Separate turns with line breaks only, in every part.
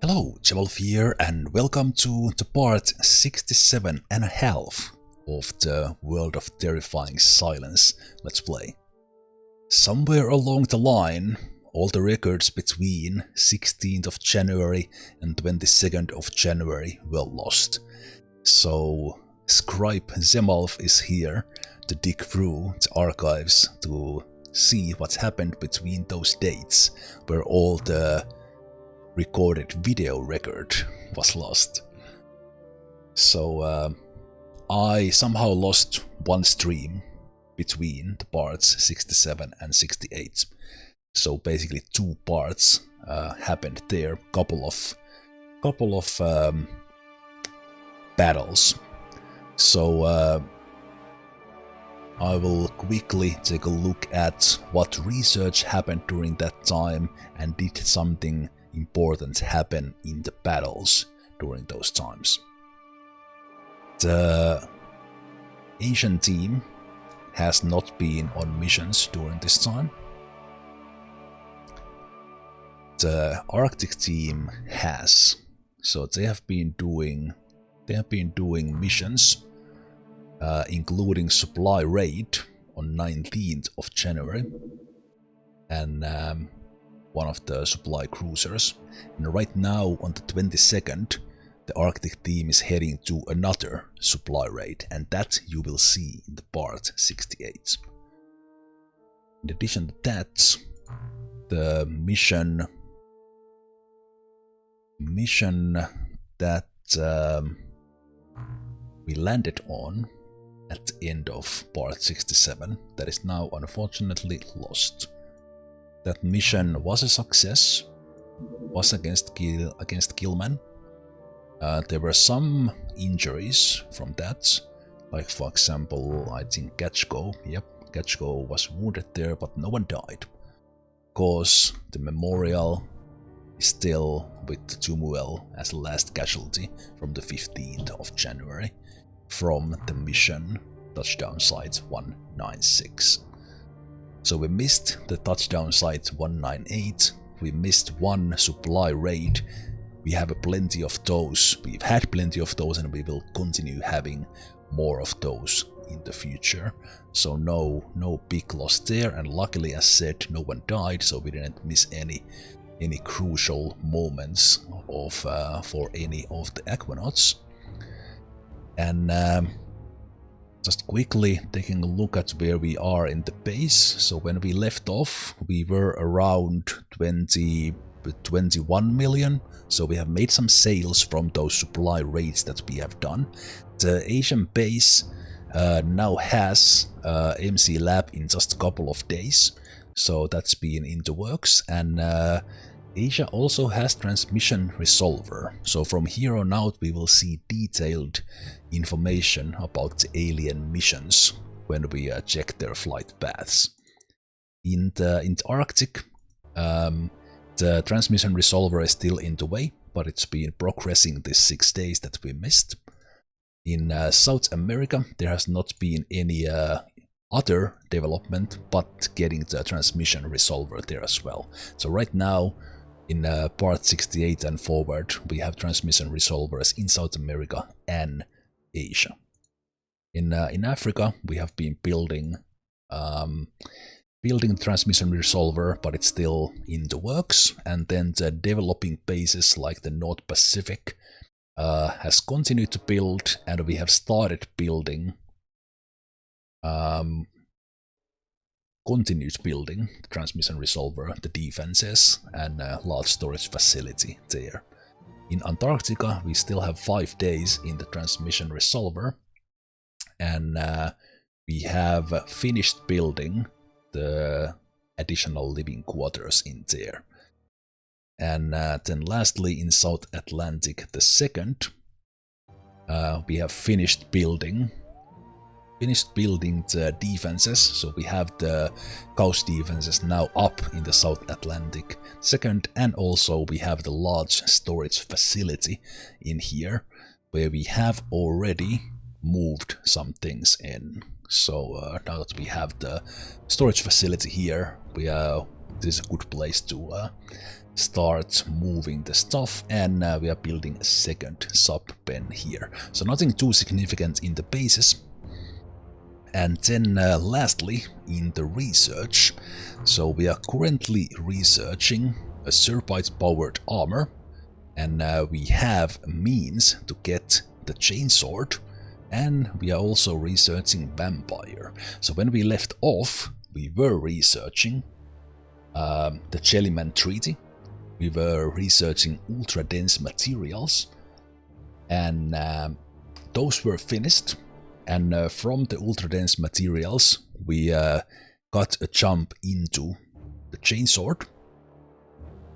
Hello, Zemalf here, and welcome to the part 67 and a half of the World of Terrifying Silence Let's Play. Somewhere along the line, all the records between 16th of January and 22nd of January were lost. So, Scribe Zemalf is here to dig through the archives to see what's happened between those dates, where all the recorded video record was lost. So I somehow lost one stream between the parts 67 and 68. So basically two parts happened there, couple of battles. So I will quickly take a look at what research happened during that time and did something important happen in the battles during those times. The Asian team has not been on missions during this time. The Arctic team has, so they have been doing missions, including supply raid on 19th of January, and one of the supply cruisers. And right now, on the 22nd, the Arctic team is heading to another supply raid, and that you will see in the part 68. In addition to that, the mission that we landed on at the end of part 67, that is now unfortunately lost. That mission was a success, was against Gillmen. There were some injuries from that, like for example, I think Gachko was wounded there, but no one died, because the memorial is still with Tumuel as the last casualty from the 15th of January, from the mission touchdown site 196. So we missed the touchdown site 198, we missed one supply raid, we have plenty of those, we've had plenty of those, and we will continue having more of those in the future. So no big loss there, and luckily, as said, no one died, so we didn't miss any crucial moments of for any of the Aquatoids. And just quickly taking a look at where we are in the base. So when we left off, we were around 21 million. So we have made some sales from those supply raids that we have done. The Asian base now has MC Lab in just a couple of days. So that's been in the works. And Asia also has transmission resolver, so from here on out we will see detailed information about the alien missions when we check their flight paths. In the Arctic, the transmission resolver is still in the way, but it's been progressing these 6 days that we missed. In South America, there has not been any other development, but getting the transmission resolver there as well. So right now, in part 68 and forward, we have transmission resolvers in South America and Asia. In Africa, we have been building transmission resolver, but it's still in the works. And then the developing bases like the North Pacific has continued to build, and we have started building the transmission resolver, the defenses, and a large storage facility there. In Antarctica, we still have 5 days in the transmission resolver, and we have finished building the additional living quarters in there. And then lastly, in South Atlantic, the second, we have finished building the defenses, so we have the coast defenses now up in the South Atlantic second, and also we have the large storage facility in here, where we have already moved some things in. So now that we have the storage facility here, we this is a good place to start moving the stuff, and we are building a second sub-pen here. So nothing too significant in the bases. And then lastly, in the research, so we are currently researching a Serpite-powered armor, and we have means to get the Chainsword, and we are also researching Vampire. So when we left off, we were researching the Jellymen Treaty, we were researching Ultradense materials, and those were finished. And from the Ultradense materials, we got a jump into the Chainsword.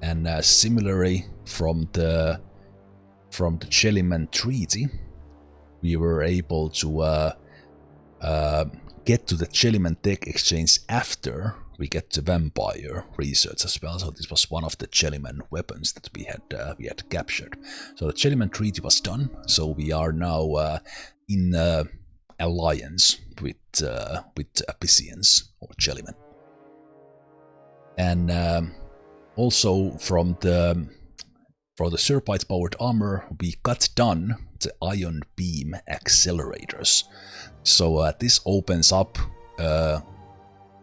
And similarly, from the Jellymen Treaty, we were able to get to the Jellymen Tech Exchange after we get the Vampire research as well. So this was one of the Jellymen weapons that we had captured. So the Jellymen Treaty was done. So we are now in alliance with Abyssinians or Jellymen. And also from the Serpite-powered armor, we got done the ion beam accelerators. So this opens up a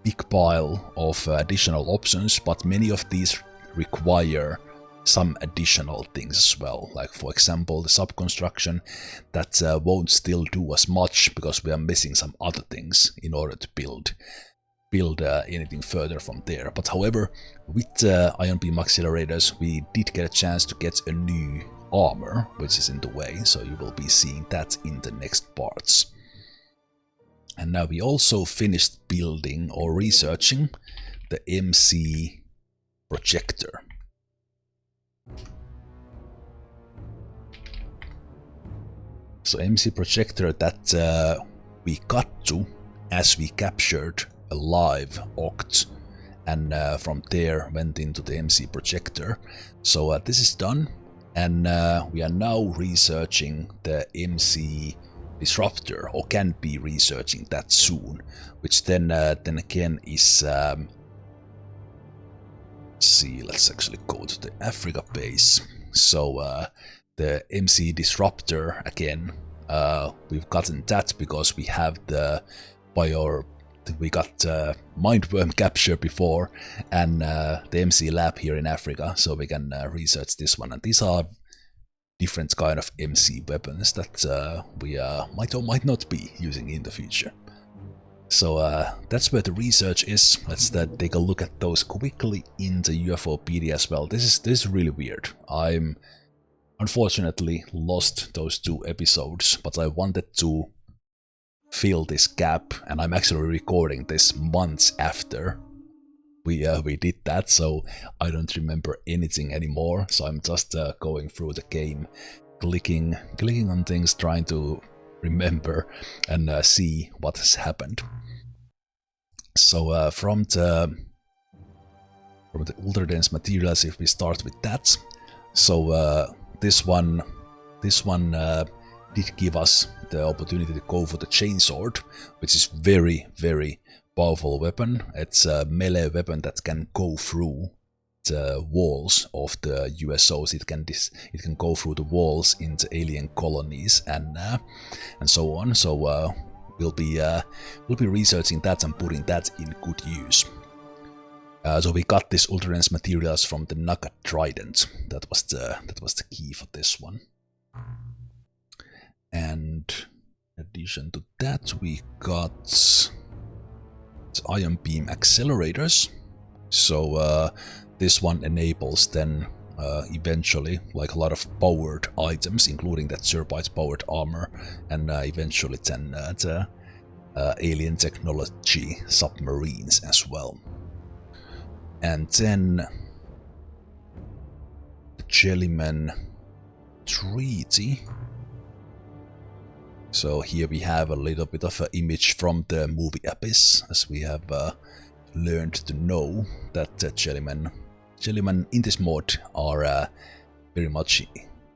big pile of additional options, but many of these require some additional things as well. Like for example, the subconstruction that won't still do as much because we are missing some other things in order to build anything further from there. But however, with ion beam accelerators, we did get a chance to get a new armor, which is in the way, so you will be seeing that in the next parts. And now we also finished building or researching the MC Projector. So MC Projector that we got to as we captured a live Oct, and from there went into the MC Projector. So this is done, and we are now researching the MC Disruptor, or can be researching that soon, which then again is let's see, let's actually go to the Africa base. So the MC Disruptor again, we've gotten that because we have we got Mindworm capture before, and the MC lab here in Africa, so we can research this one. And these are different kind of MC weapons that we might or might not be using in the future. So that's where the research is. Let's take a look at those quickly in the UFOpedia as well. This is really weird. I'm unfortunately lost those 2 episodes, but I wanted to fill this gap, and I'm actually recording this months after we did that, so I don't remember anything anymore. So I'm just going through the game, clicking on things, trying to remember and see what has happened. So from the Ultradense materials, if we start with that, so this one did give us the opportunity to go for the Chainsword, which is very, very powerful weapon. It's a melee weapon that can go through the walls of the USOs. It can go through the walls in the alien colonies and so on. So we'll be researching that and putting that in good use. So we got this Ultradense materials from the Naga Trident. That was the key for this one. And in addition to that, we got ion beam accelerators. So this one enables then eventually like a lot of powered items, including that Serpite powered armor, and eventually then the alien technology submarines as well. And then the Jellymen Treaty. So here we have a little bit of an image from the movie Abyss, as we have learned to know that Jellymen in this mod are very much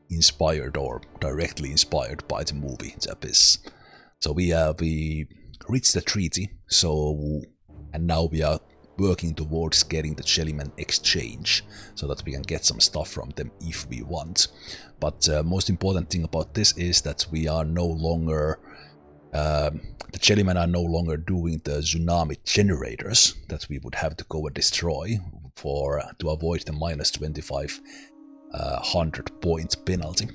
inspired or directly inspired by the movie The Abyss. So we reached the treaty, and now we are working towards getting the Jellymen exchange so that we can get some stuff from them if we want. But most important thing about this is that we are no longer the Jellymen are no longer doing the tsunami generators that we would have to go and destroy to avoid the minus 2500 points penalty.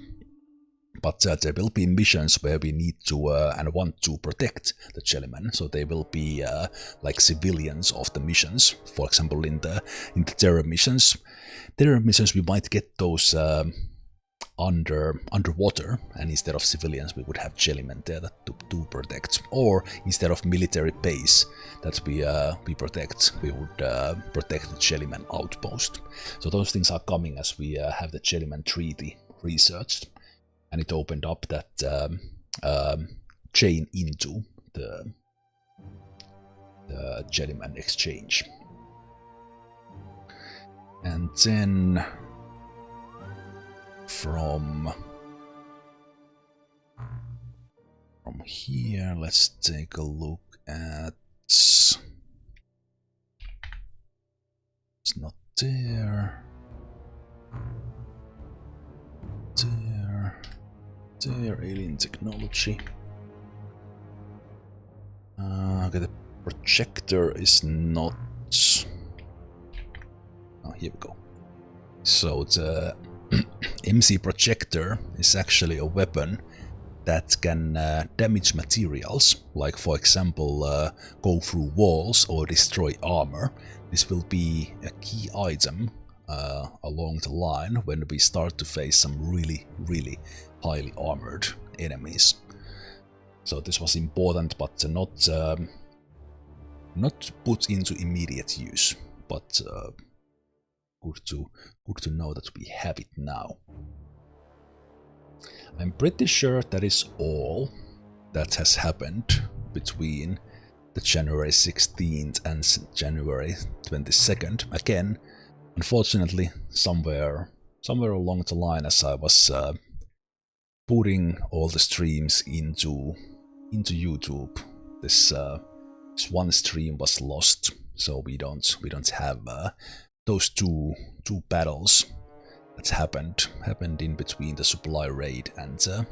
But there will be missions where we need to and want to protect the Jellymen, so they will be like civilians of the missions. For example, in the terror missions, we might get those underwater, and instead of civilians we would have Jellymen there to protect. Or instead of military base that we protect, we would protect the Jellymen outpost. So those things are coming as we have the Jellymen Treaty researched, and it opened up that chain into the Jellymen exchange. And then from here, let's take a look at... It's not there. There, alien technology. Okay, the projector is not... Oh, here we go. So the MC Projector is actually a weapon that can damage materials, like for example go through walls or destroy armor. This will be a key item along the line when we start to face some really highly armored enemies. So this was important, but not put into immediate use, but good to know that we have it now. I'm pretty sure that is all that has happened between the January 16th and January 22nd. Again, unfortunately, somewhere along the line, as I was putting all the streams into YouTube, this one stream was lost, so we don't have those two battles that happened in between the supply raid and the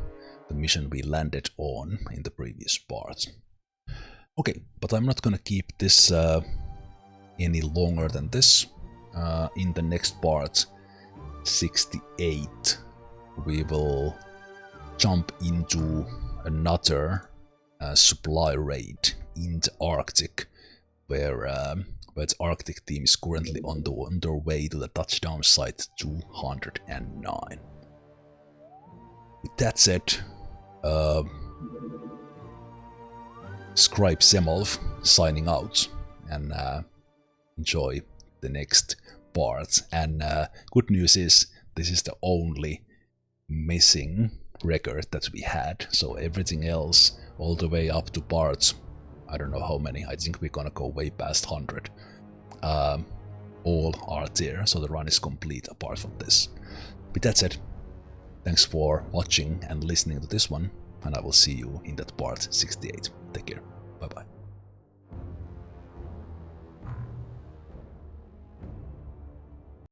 mission we landed on in the previous part. Okay, but I'm not gonna keep this any longer than this. In the next part, 68, we will jump into another supply raid in the Arctic, where its Arctic team is currently on their way to the touchdown site 209. With that said, Scribe Zemalf signing out, and enjoy the next part. And good news is, this is the only missing record that we had, so everything else, all the way up to parts, I don't know how many, I think we're gonna go way past 100. All are there, so the run is complete apart from this. With that said, thanks for watching and listening to this one, and I will see you in that part 68. Take care, bye bye.